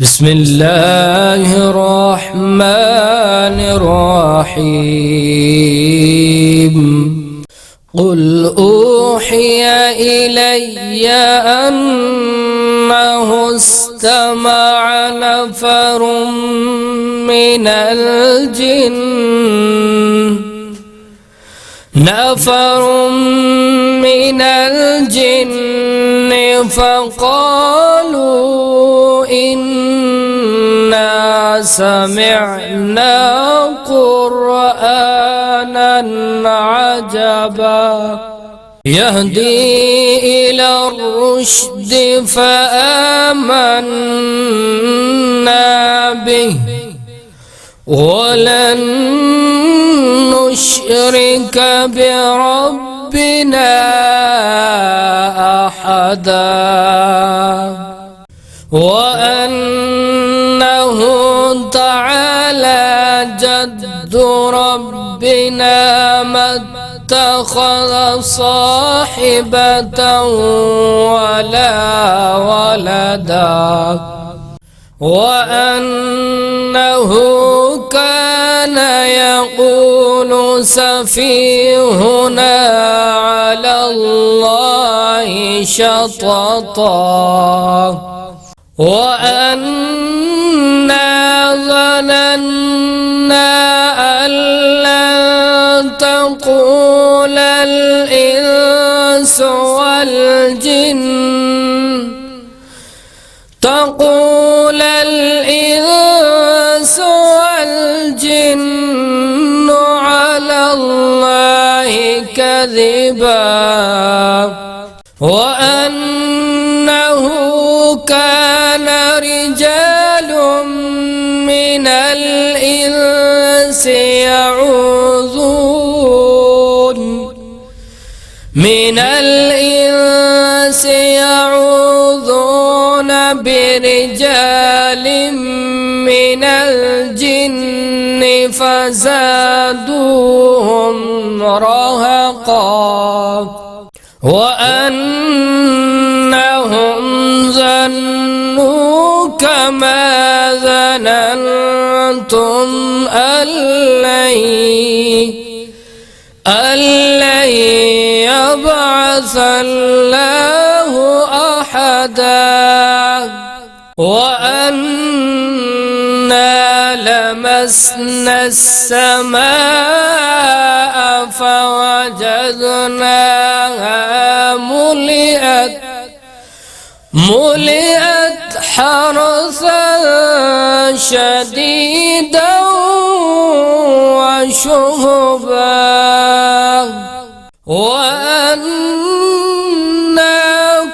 بسم الله الرحمن الرحيم. قل أوحي إلي أنه استمع نفر من الجن فقالوا إنا سمعنا قرآنا عجبا يهدي إلى الرشد فآمنا به ولن نشرك بربنا أحدا وأنه تعالى جد ربنا ما اتخذ صاحبة ولا ولدا وأنه كان يقول سفيهنا على الله شططا وأنا ظننا أن لن تقول الإنس والجن على الله كذبا وأنه كان رجال من الإنس يعوذون برجال من الجن فزادوهم رهقا وأنهم ظنوا كما ظننتم أن لن يبعث الله أحدا وأنا لمسنا السماء فوجدناها ملئت حرسا شديدا وشهبا وأنا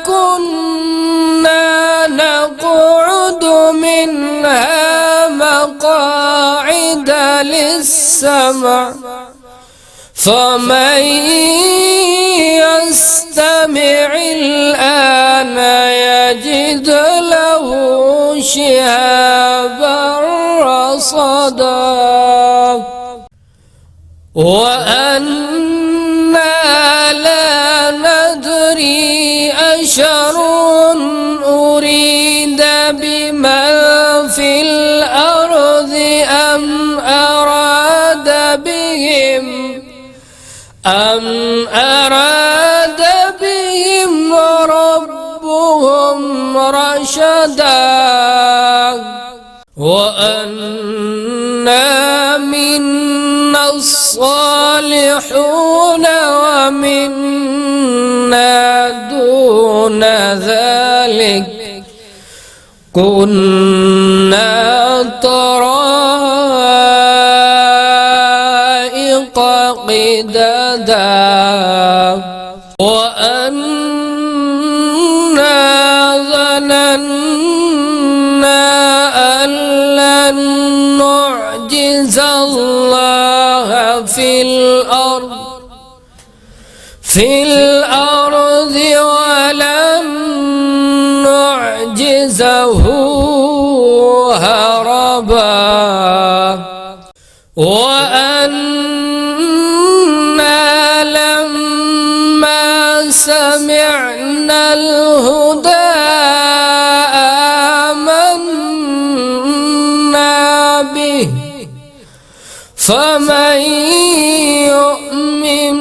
كنا نقعد منها مقاعد للسمع فمن يستمع الآن يجد له شهابا رصدا وأنا لا ندري أشر أريد بمن في الأرض أم أراد بهم ربهم رشدا وأنا منا الصالحون ومنا دون ذلك كنا طرائق قددا وأنا ظننا أن لن نعجز الله في الأرض ولن نعجزه به فمن يؤمن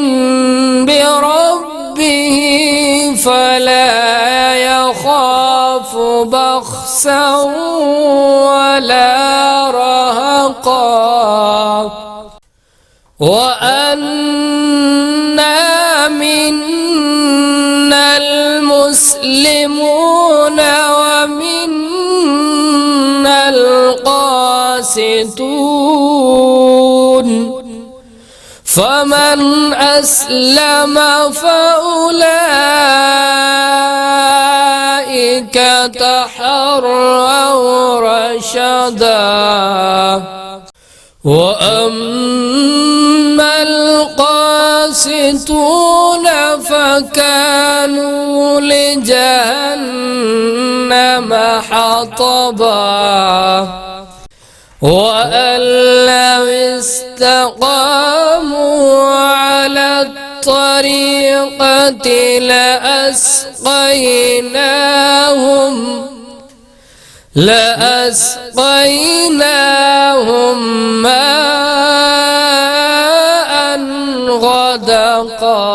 بربه فلا يخاف بخسا ولا رهقا وأنا منا المسلمون ومنا القاسطون فمن أسلم فأولئك تحروا رشدا وأما القاسطون فكانوا لجهنم حطبا وأن لو استقاموا على الطريقة لأسقيناهم ماء غدقا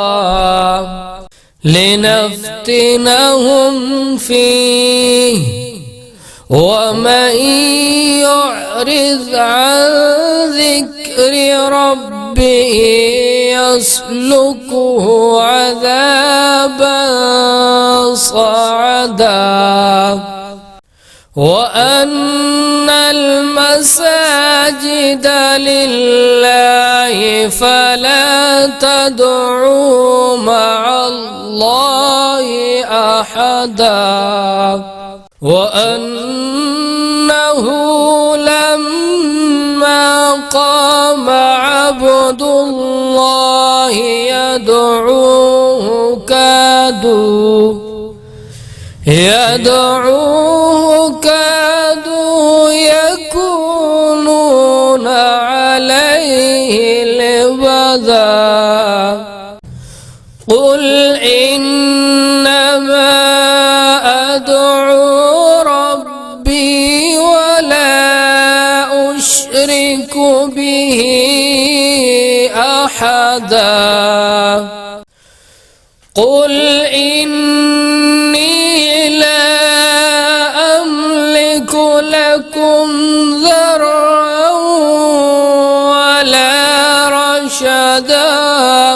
لنفتنهم فيه ومن يعرض عن ذكر ربه يسلكه عذابا صعدا وأن المساجد لله فلا تدعوا مع الله أحدا وأنه لما قام عبد الله يدعوه كادوا يكونون عليه لبدا قل إنما أدعو ربي ولا أشرك به أحدا قل إني لا أملك لكم ضرا ولا رشدا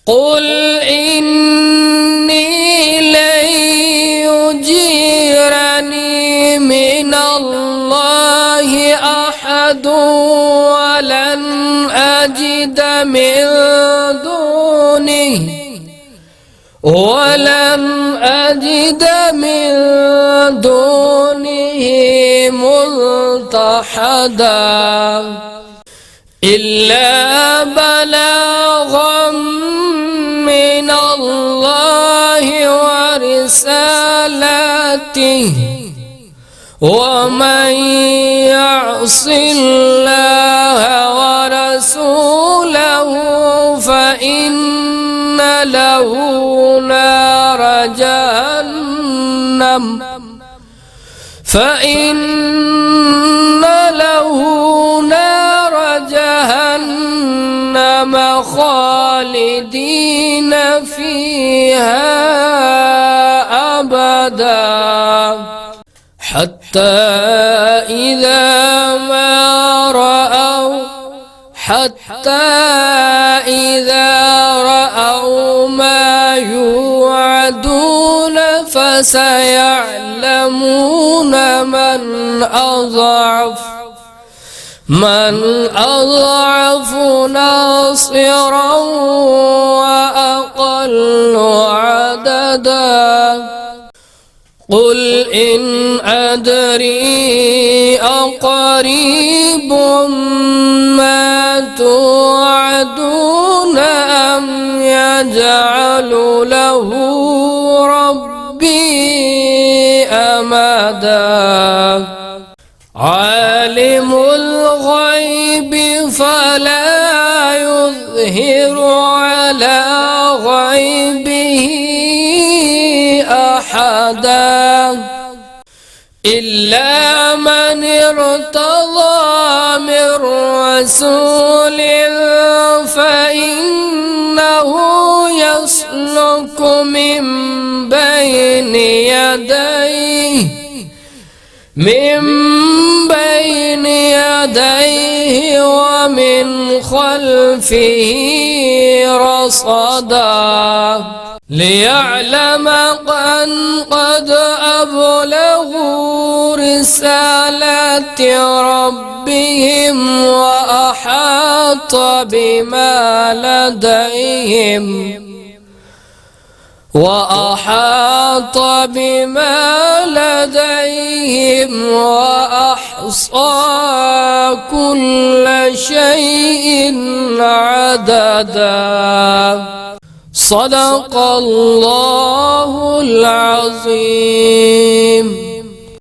قل إني لن يجيرني من الله أحد ولن أجد من دونه ملتحدا إلا بلاغا من الله ورسالاته ومن يعص الله ورسوله فإن له نار جهنم خالدين فيها أبدا حتى إذا رأوا ما يوعدون فسيعلمون من أضعف ناصرا وأقل عددا قل إن أدري أقريب ما توعدون أم يجعل له ربي أمدا عالم الغيب فلا يظهر على غيبه أحدا إلا من ارتضى من رسول فإنه يسلك من بين يديه ومن خلفه رصدا ليعلم أن قد أبلغوا رسالات ربهم وأحاط بما لديهم وأحصى كل شيء عددا. صدق الله العظيم.